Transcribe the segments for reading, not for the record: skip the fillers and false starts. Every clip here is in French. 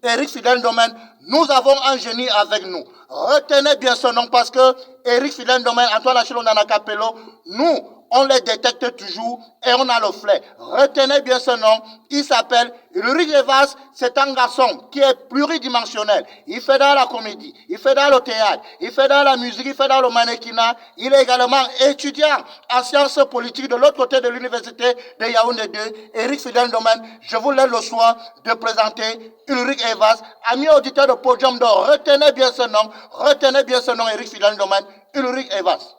Éric Fidèle Domaine, nous avons un génie avec nous. Retenez bien ce nom parce que Éric Fidèle Domaine, Antoine Achille Nana Capello, nous, on les détecte toujours et on a le flair. Retenez bien ce nom, il s'appelle Ulrich Evas, c'est un garçon qui est pluridimensionnel. Il fait dans la comédie, il fait dans le théâtre, il fait dans la musique, il fait dans le mannequinat. Il est également étudiant en sciences politiques de l'autre côté de l'université de Yaoundé 2. Éric Fidèle Domaine, je vous laisse le soin de présenter Ulrich Evas. Amis auditeurs de Podium d'Or, retenez bien ce nom, Éric Fidèle Domaine, Ulrich Evas.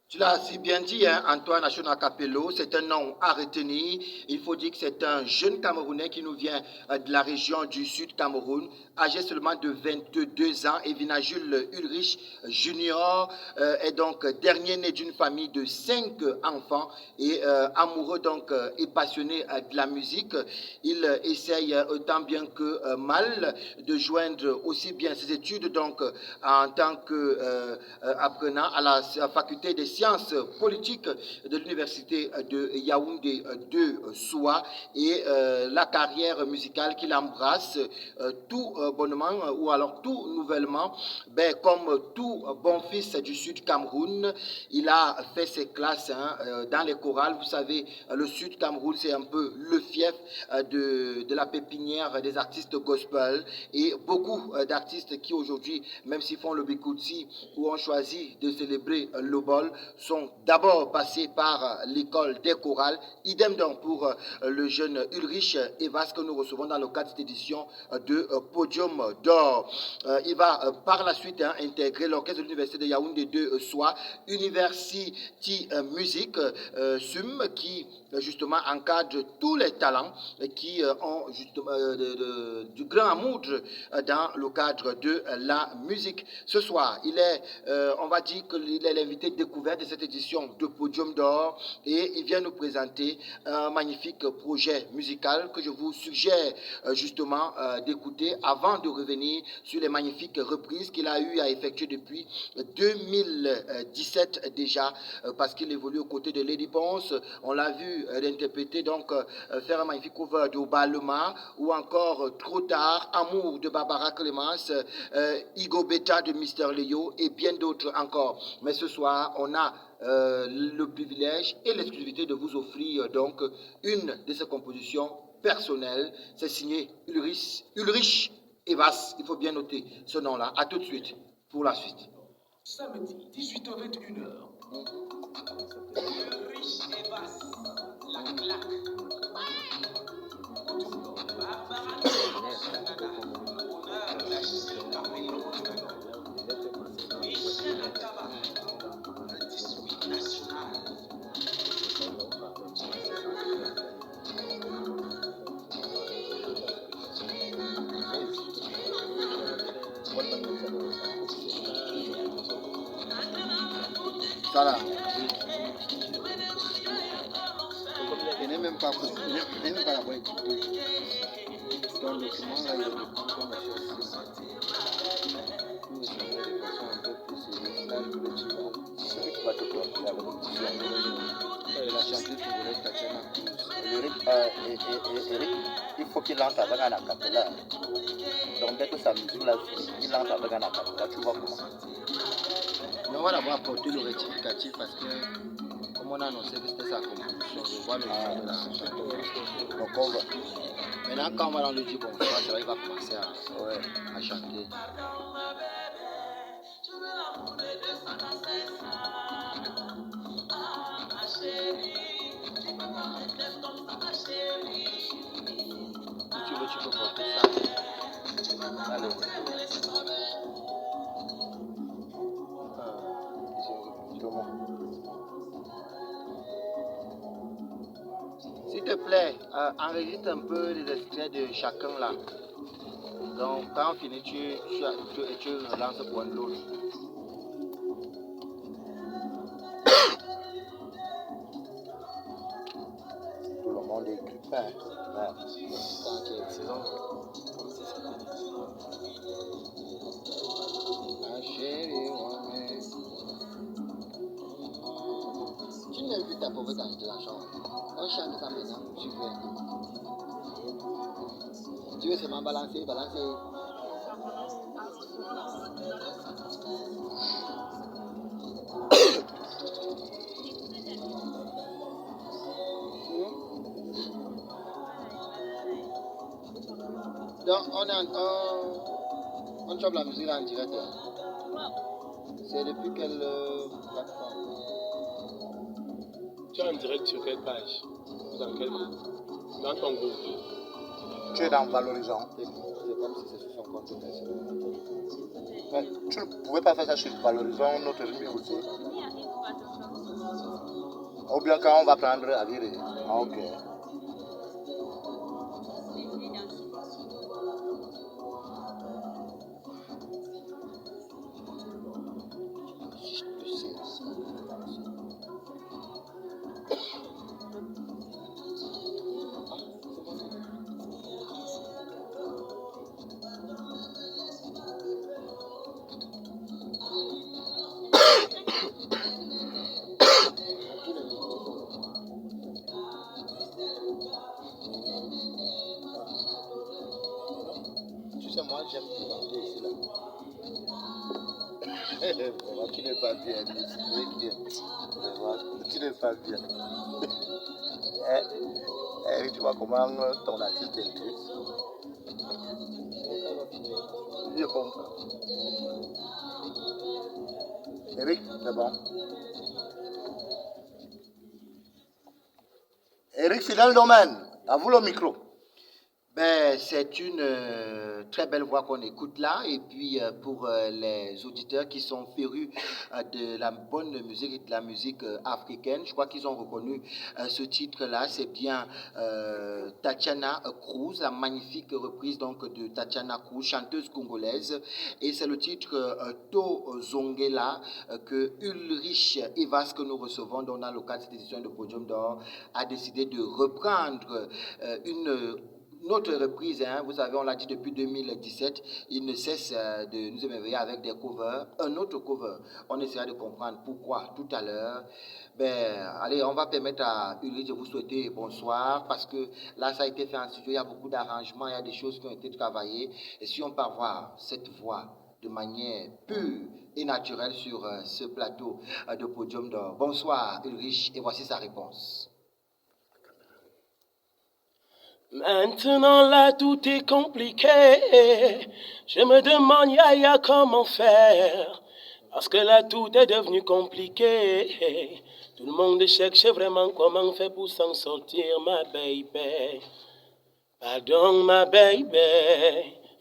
Tu l'as si bien dit, hein, Antoine Achona Capello, c'est un nom à retenir. Il faut dire que c'est un jeune Camerounais qui nous vient de la région du Sud Cameroun, âgé seulement de 22 ans. Evina Jules Ulrich Junior est donc dernier-né d'une famille de 5 enfants et amoureux donc et passionné de la musique. Il essaye autant bien que mal de joindre aussi bien ses études donc en tant qu'apprenant à la faculté des sciences politiques de l'université de Yaoundé de Soua et la carrière musicale qu'il embrasse tout bonnement ou alors tout nouvellement, ben, comme tout bon fils du Sud Cameroun, il a fait ses classes dans les chorales. Vous savez, le Sud Cameroun, c'est un peu le fief de la pépinière des artistes gospel et beaucoup d'artistes qui aujourd'hui, même s'ils font le Bikutsi ou ont choisi de célébrer le bol, sont d'abord passés par l'école des chorales. Idem donc pour le jeune Ulrich Evas que nous recevons dans le cadre de cette édition de Podium d'Or. Il va par la suite intégrer l'orchestre de l'université de Yaoundé de Soie, University Music, SUM, qui justement encadre tous les talents qui ont justement du grand amour dans le cadre de la musique. Ce soir, il est, on va dire qu'il est l'invité découvert de cette édition de Podium d'Or et il vient nous présenter un magnifique projet musical que je vous suggère justement d'écouter avant de revenir sur les magnifiques reprises qu'il a eu à effectuer depuis 2017 déjà parce qu'il évolue aux côtés de Lady Ponce. On l'a vu interpréter donc faire un magnifique cover de Balema ou encore Trop tard, Amour de Barbara Clemens, Igo Beta de Mister Leo et bien d'autres encore. Mais ce soir, on a le privilège et l'exclusivité de vous offrir donc une de ses compositions personnelles. C'est signé Ulrich Evas. Il faut bien noter ce nom-là. À tout de suite pour la suite. Samedi, 18h21h. Ulrich Evas, la claque. Voilà. Il n'est même pas la bonne équipe. Dans le document, là, il est comme celui qui va te planter avec la chanteuse congolaise Tatiana. Eric, il faut qu'il entre avec un acapella. Donc dès que sa musique là, il entre avec un acapella, tu vois comment. Mais on va d'abord apporter le rectificatif parce que, comme on a annoncé que c'était sa composition, je vois le nom de la chanteuse. Donc on va. Maintenant, quand on va dans le dire bonsoir, c'est vrai qu'il va commencer à chanter. Si tu veux, tu peux porter ça. Allez. S'il te plaît, enregistre un peu les extraits de chacun là. Donc quand on finit, tu relances pour un autre. Tout le monde est grippé. T'inquiète, c'est bon. Tu n'invites ta pauvre dans la chambre. On chante ça maintenant, tu veux. Tu veux seulement balancer. Donc, on chope la musique là en direct. C'est depuis quelle plateforme? Tu es en direct sur quelle page? Dans quel groupe? Dans ton groupe? Tu es dans Valorisant. C'est comme si c'est sur son compte personnel. Mais tu ne pouvais pas faire ça sur Valorisant, notre rythme aussi. Ou bien quand on va prendre à virer. Ah, ok. Tu sais, moi j'aime planter ici là. Vraiment, tu n'es pas bien, vraiment, tu n'es pas bien. Tu vois comment ton artiste est écrit. Je comprends. Eric, c'est bon. Eric Fidèle Domaine, à vous le micro. Ben, c'est une très belle voix qu'on écoute là. Et puis, pour les auditeurs qui sont férus de la bonne musique et de la musique africaine, je crois qu'ils ont reconnu ce titre-là. C'est bien Tatiana Cruz, la magnifique reprise donc de Tatiana Cruz, chanteuse congolaise. Et c'est le titre To Zongela que Ulrich Evas, que nous recevons dans le cadre de cette édition de Podium d'Or, a décidé de reprendre une autre reprise, hein, vous savez, on l'a dit depuis 2017, il ne cesse de nous émerveiller avec des covers, un autre cover. On essaiera de comprendre pourquoi tout à l'heure. Ben, allez, on va permettre à Ulrich de vous souhaiter bonsoir, parce que là, ça a été fait en studio, il y a beaucoup d'arrangements, il y a des choses qui ont été travaillées. Et si on peut avoir cette voix de manière pure et naturelle sur ce plateau de Podium d'Or. Bonsoir Ulrich, et voici sa réponse. Maintenant là tout est compliqué, je me demande Yaya comment faire, parce que là tout est devenu compliqué, tout le monde cherche vraiment comment faire pour s'en sortir ma baby. Pardon ma baby,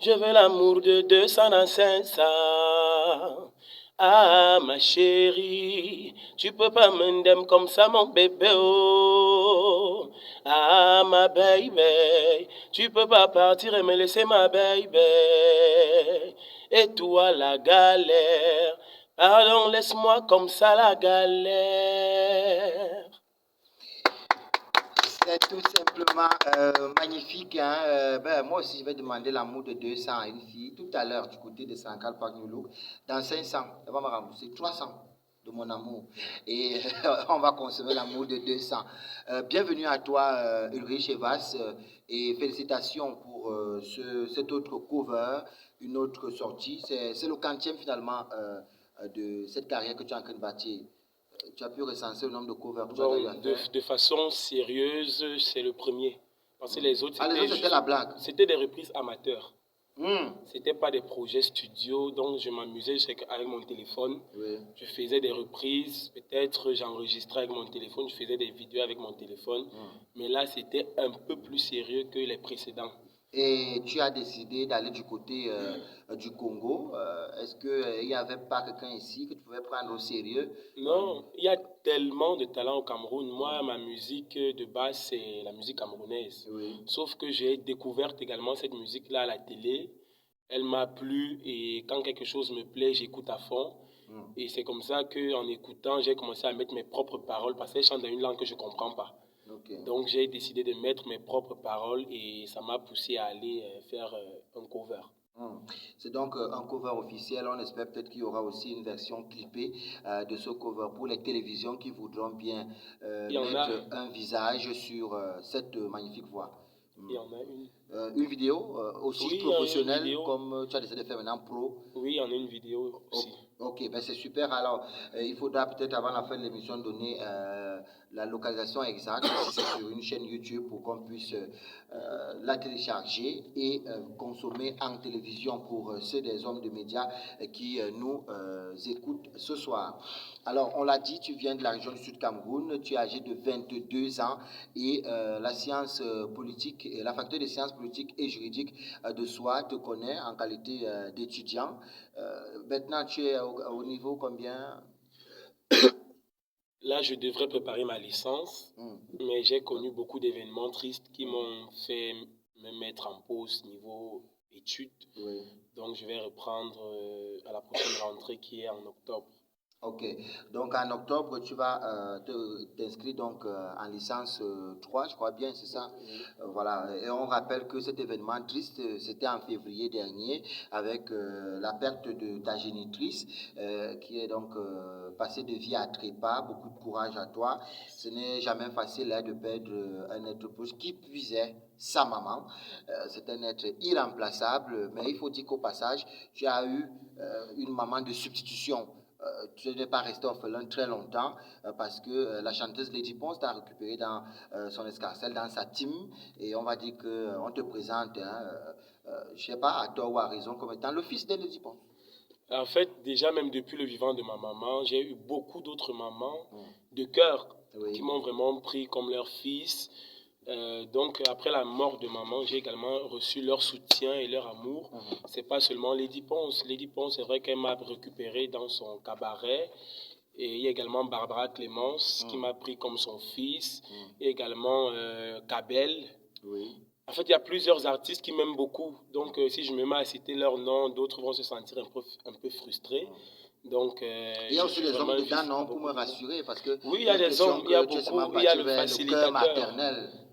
je veux l'amour de 200 à 500. Ah ma chérie, tu peux pas m'aimer comme ça mon bébé oh. Ah ma baby, tu peux pas partir et me laisser ma baby. Et toi la galère, pardon laisse-moi comme ça la galère. C'est tout simplement magnifique. Hein? Ben, moi aussi, je vais demander l'amour de 200 à une fille tout à l'heure du côté de Sankal Park New Look. Dans 500, elle va me rembourser 300 de mon amour. Et on va consommer l'amour de 200. Bienvenue à toi, Ulrich Evas. Et félicitations pour cet autre cover, une autre sortie. C'est le 40e finalement de cette carrière que tu es en train de bâtir. Tu as pu recenser le nombre de covers que tu as eu à faire? De façon sérieuse, c'est le premier. Parce que les autres, c'était la blague. C'était des reprises amateurs. Mm. C'était pas des projets studio, donc je m'amusais avec mon téléphone. Oui. Je faisais des reprises, peut-être j'enregistrais avec mon téléphone, je faisais des vidéos avec mon téléphone. Mais là, c'était un peu plus sérieux que les précédents. Et tu as décidé d'aller du côté du Congo. Est-ce qu'il n'y avait pas quelqu'un ici que tu pouvais prendre au sérieux? Non, il y a tellement de talent au Cameroun. Moi, ma musique de base, c'est la musique camerounaise. Oui. Sauf que j'ai découvert également cette musique-là à la télé. Elle m'a plu et quand quelque chose me plaît, j'écoute à fond. Et c'est comme ça qu'en écoutant, j'ai commencé à mettre mes propres paroles parce qu'elle chante dans une langue que je ne comprends pas. Okay. Donc j'ai décidé de mettre mes propres paroles et ça m'a poussé à aller faire un cover. C'est donc un cover officiel. On espère peut-être qu'il y aura aussi une version clippée de ce cover pour les télévisions qui voudront bien mettre un visage sur cette magnifique voix. Il y en a une. Une vidéo aussi Oui, il y a une professionnelle vidéo. comme tu as décidé de faire maintenant pro. Oui, il y en a une vidéo aussi. Ok, ben c'est super. Alors, il faudra peut-être avant la fin de l'émission donner la localisation exacte, si c'est sur une chaîne YouTube, pour qu'on puisse la télécharger et consommer en télévision pour ceux des hommes de médias qui nous écoutent ce soir. Alors, on l'a dit, tu viens de la région du Sud Cameroun, tu es âgé de 22 ans et la science politique, et la faculté des sciences politiques et juridiques de soi te connaît en qualité d'étudiant. Maintenant, tu es au niveau combien? Là, je devrais préparer ma licence, mais j'ai connu beaucoup d'événements tristes qui m'ont fait me mettre en pause niveau études. Oui. Donc, je vais reprendre à la prochaine rentrée qui est en octobre. Ok, donc en octobre, tu vas t'inscrire donc en licence 3, je crois bien, c'est ça. Voilà, et on rappelle que cet événement triste, c'était en février dernier, avec la perte de ta génitrice, qui est donc passée de vie à trépas. Beaucoup de courage à toi. Ce n'est jamais facile de perdre un être proche qui puisait sa maman. C'est un être irremplaçable, mais il faut dire qu'au passage, tu as eu une maman de substitution. Tu n'es pas resté orphelin très longtemps parce que la chanteuse Lady Ponce t'a récupéré dans son escarcelle, dans sa team, et on va dire qu'on te présente, je ne sais pas, à tort ou à raison, comme étant le fils de Lady Ponce. En fait, déjà même depuis le vivant de ma maman, j'ai eu beaucoup d'autres mamans de cœur qui m'ont vraiment pris comme leur fils. Donc après la mort de maman, j'ai également reçu leur soutien et leur amour. C'est pas seulement Lady Ponce. Lady Ponce, c'est vrai qu'elle m'a récupéré dans son cabaret. Et il y a également Barbara Clémence qui m'a pris comme son fils. Et également Kabel. En fait, il y a plusieurs artistes qui m'aiment beaucoup. Donc si je me mets à citer leur nom, d'autres vont se sentir un peu frustrés. Donc, il y a aussi des hommes dedans, non, pour me rassurer, parce que oui, il y a des hommes, il y a beaucoup, il y a le facilitateur.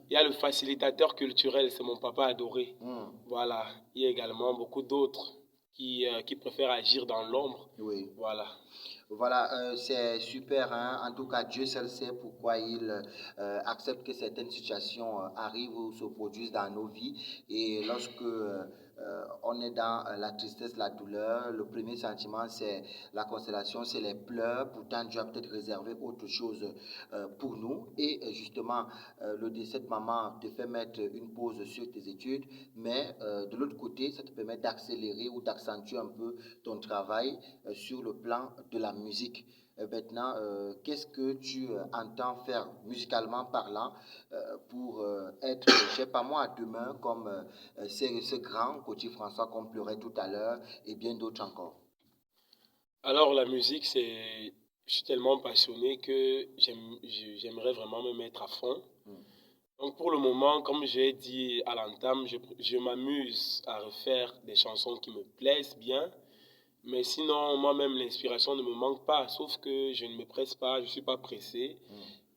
Il y a le facilitateur culturel, c'est mon papa adoré. Voilà. Il y a également beaucoup d'autres qui préfèrent agir dans l'ombre. Oui. Voilà. Voilà, c'est super. Hein? En tout cas, Dieu seul sait pourquoi il accepte que certaines situations arrivent ou se produisent dans nos vies. Et lorsque on est dans la tristesse, la douleur, le premier sentiment, c'est la consolation, c'est les pleurs. Pourtant, Dieu a peut-être réservé autre chose pour nous. Et justement, le décès de maman te fait mettre une pause sur tes études, mais de l'autre côté, ça te permet d'accélérer ou d'accentuer un peu ton travail sur le plan de la musique. Maintenant, qu'est-ce que tu entends faire musicalement parlant pour être, je sais pas moi, demain comme ce grand Coty François qu'on pleurait tout à l'heure et bien d'autres encore? Alors la musique, je suis tellement passionné que j'aimerais vraiment me mettre à fond. Donc pour le moment, comme j'ai dit à l'entame, je m'amuse à refaire des chansons qui me plaisent bien. Mais sinon, moi-même, l'inspiration ne me manque pas, sauf que je ne me presse pas, je ne suis pas pressé.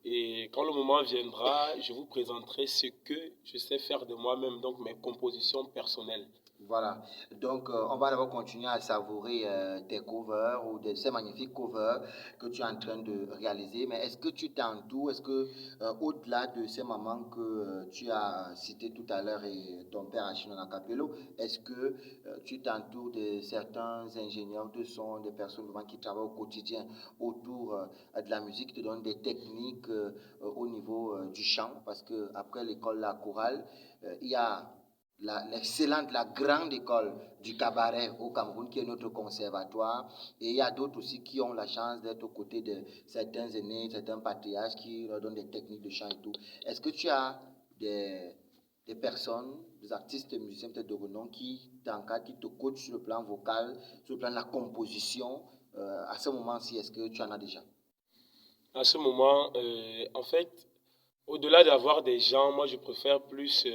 Et quand le moment viendra, je vous présenterai ce que je sais faire de moi-même, donc mes compositions personnelles. Voilà, donc on va d'abord continuer à savourer tes covers ou ces magnifiques covers que tu es en train de réaliser. Mais est-ce que tu t'entoures, est-ce que au-delà de ces mamans que tu as cités tout à l'heure et ton père Achille Capello, est-ce que tu t'entoures de certains ingénieurs de son, des personnes qui travaillent au quotidien autour de la musique, qui te donnent des techniques au niveau du chant? Parce que après l'école, la chorale, il y a l'excellente, la grande école du cabaret au Cameroun, qui est notre conservatoire. Et il y a d'autres aussi qui ont la chance d'être aux côtés de certains aînés, certains patriarches qui leur donnent des techniques de chant et tout. Est-ce que tu as des personnes, des artistes, musiciens peut-être de renom qui t'encadrent, qui te coachent sur le plan vocal, sur le plan de la composition? À ce moment-ci, est-ce que tu en as déjà? À ce moment, en fait, au-delà d'avoir des gens, moi je préfère plus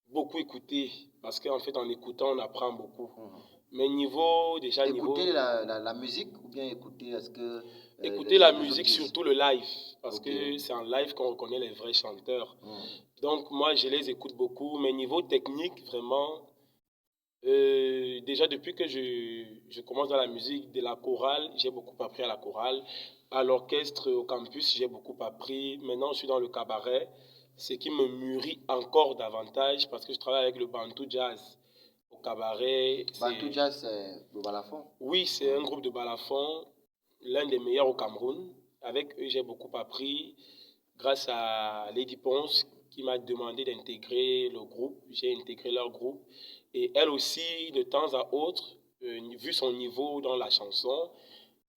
beaucoup écouter, parce qu'en fait en écoutant on apprend beaucoup. Mais niveau déjà écouter la musique ou bien écouter est-ce que écouter la musique, surtout le live, parce que c'est en live qu'on reconnaît les vrais chanteurs. Donc moi je les écoute beaucoup, mais niveau technique vraiment déjà depuis que je commence dans la musique, de la chorale, j'ai beaucoup appris à la chorale. À l'orchestre, au campus, j'ai beaucoup appris. Maintenant, je suis dans le cabaret. ce qui me mûrit encore davantage parce que je travaille avec le Bantu Jazz au cabaret. Bantu Jazz, c'est le balafon. Oui, c'est un groupe de balafon, l'un des meilleurs au Cameroun. Avec eux, j'ai beaucoup appris grâce à Lady Ponce qui m'a demandé d'intégrer le groupe. J'ai intégré leur groupe. Et elle aussi, de temps à autre, vu son niveau dans la chanson,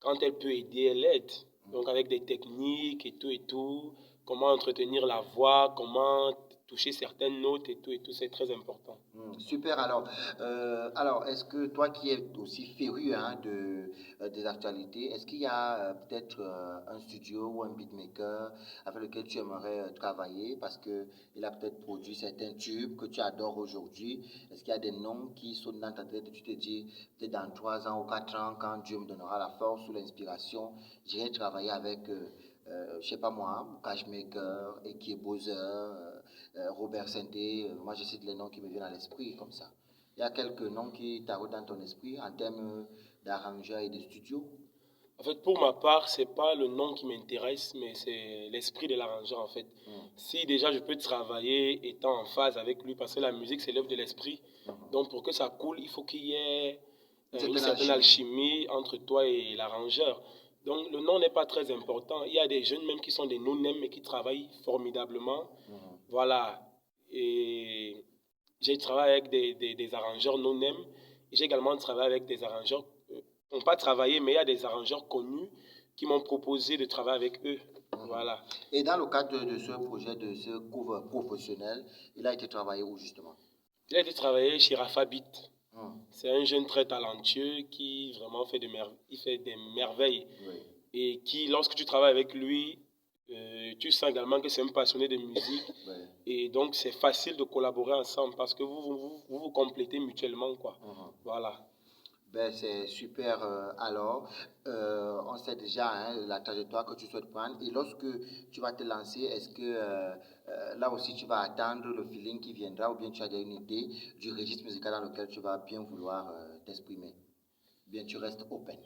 quand elle peut aider, elle aide. Donc avec des techniques et tout, comment entretenir la voix, comment toucher certaines notes et tout, c'est très important. Super. Alors, est-ce que toi qui es aussi féru hein, des actualités, est-ce qu'il y a peut-être un studio ou un beatmaker avec lequel tu aimerais travailler parce qu'il a peut-être produit certains tubes que tu adores aujourd'hui? Est-ce qu'il y a des noms qui sont dans ta tête et tu te dis, peut-être dans 3 ans ou 4 ans, quand Dieu me donnera la force ou l'inspiration, j'irai travailler avec, je sais pas moi, Cashmaker, Eki Bowser, Robert Senté, moi je cite les noms qui me viennent à l'esprit comme ça. Il y a quelques noms qui t'arrivent dans ton esprit en termes d'arrangeurs et de studios. En fait, pour ma part, c'est pas le nom qui m'intéresse, mais c'est l'esprit de l'arrangeur en fait. Si déjà je peux travailler étant en phase avec lui, parce que la musique c'est l'œuvre de l'esprit, donc pour que ça coule, il faut qu'il y ait une certaine alchimie entre toi et l'arrangeur. Donc le nom n'est pas très important. Il y a des jeunes même qui sont des no-name mais qui travaillent formidablement. Voilà. Et j'ai travaillé avec des arrangeurs no-name. J'ai également travaillé avec des arrangeurs n'ont pas travaillé, mais il y a des arrangeurs connus qui m'ont proposé de travailler avec eux. Voilà. Et dans le cadre de ce projet, de ce cours professionnel, il a été travaillé où justement? Il a été travaillé chez Rafa Beat. C'est un jeune très talentueux qui vraiment fait des merveilles. Oui. Et qui, lorsque tu travailles avec lui, tu sens également que c'est un passionné de musique. Oui. Et donc, c'est facile de collaborer ensemble parce que vous complétez mutuellement, quoi. Voilà. Ben, c'est super. On sait déjà hein, la trajectoire que tu souhaites prendre. Et lorsque tu vas te lancer, est-ce que là aussi tu vas attendre le feeling qui viendra ou bien tu as déjà une idée du registre musical dans lequel tu vas bien vouloir t'exprimer? Bien, tu restes open.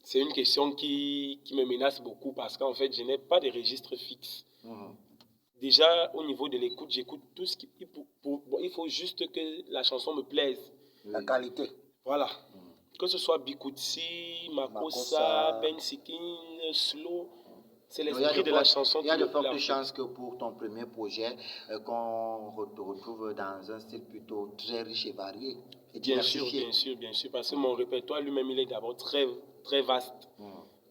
C'est une question qui me menace beaucoup parce qu'en fait, je n'ai pas de registre fixe. Déjà, au niveau de l'écoute, j'écoute tout ce qui... il faut juste que la chanson me plaise. La qualité. Voilà. Que ce soit Bikutsi, Makossa, Ben Sikin, Slow, c'est l'esprit de la chanson qui me plaît. Il y a de fortes chances que pour ton premier projet, qu'on te retrouve dans un style plutôt très riche et varié. Et bien sûr, parce que mon répertoire lui-même, il est d'abord très, très vaste.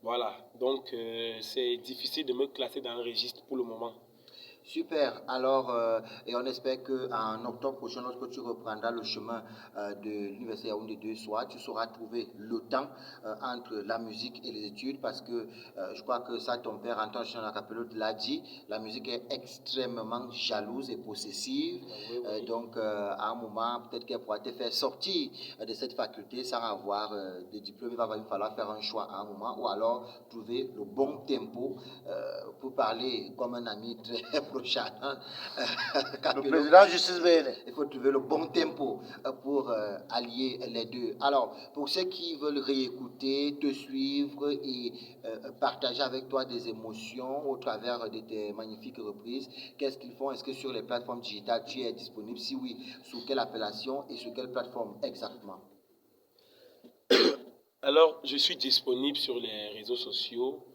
Voilà. Donc, c'est difficile de me classer dans un registre pour le moment. Super. Et on espère qu'en octobre prochain, lorsque tu reprendras le chemin de l'Université Yaoundé 2 soir, tu sauras trouver le temps entre la musique et les études parce que je crois que ça, ton père, Antoine Chanakapelo, l'a dit, la musique est extrêmement jalouse et possessive. Oui. Donc, à un moment, peut-être qu'elle pourra te faire sortir de cette faculté sans avoir de diplôme. Il va falloir faire un choix à un moment ou alors trouver le bon tempo pour parler comme un ami très proche. Le président Justice Béné. Il faut trouver le bon tempo pour allier les deux. Alors, pour ceux qui veulent réécouter, te suivre et partager avec toi des émotions au travers de tes magnifiques reprises, qu'est-ce qu'ils font? Est-ce que sur les plateformes digitales, tu es disponible? Si oui, sous quelle appellation et sur quelle plateforme exactement? Alors, je suis disponible sur les réseaux sociaux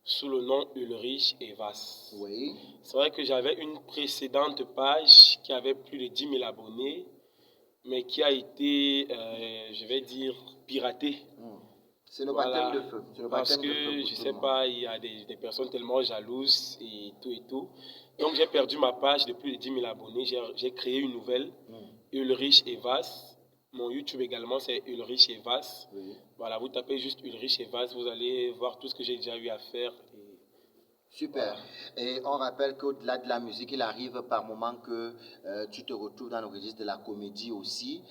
sous le nom Ulrich Evas. Oui. C'est vrai que j'avais une précédente page qui avait plus de 10 000 abonnés, mais qui a été, je vais dire, piratée. C'est le baptême de feu. Parce que, je ne sais pas, il y a des personnes tellement jalouses et tout. Donc, j'ai perdu ma page de plus de 10 000 abonnés. J'ai créé une nouvelle, Ulrich Evas. Mon YouTube également, c'est Ulrich Evas. Oui. Voilà, vous tapez juste Ulrich Evas, vous allez voir tout ce que j'ai déjà eu à faire. Super. Voilà. Et on rappelle qu'au-delà de la musique, il arrive par moments que tu te retrouves dans le registre de la comédie aussi.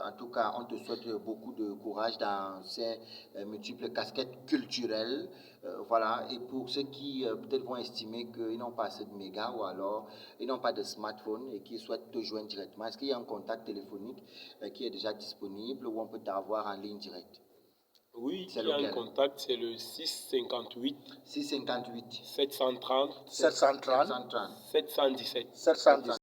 En tout cas, on te souhaite beaucoup de courage dans ces multiples casquettes culturelles. Voilà. Et pour ceux qui peut-être vont estimer qu'ils n'ont pas assez de mégas ou alors ils n'ont pas de smartphone et qui souhaitent te joindre directement, est-ce qu'il y a un contact téléphonique qui est déjà disponible ou on peut t'avoir en ligne directe? Oui, C'est il y a un lequel? contact, c'est le 658 658 730 730 730 717. 730.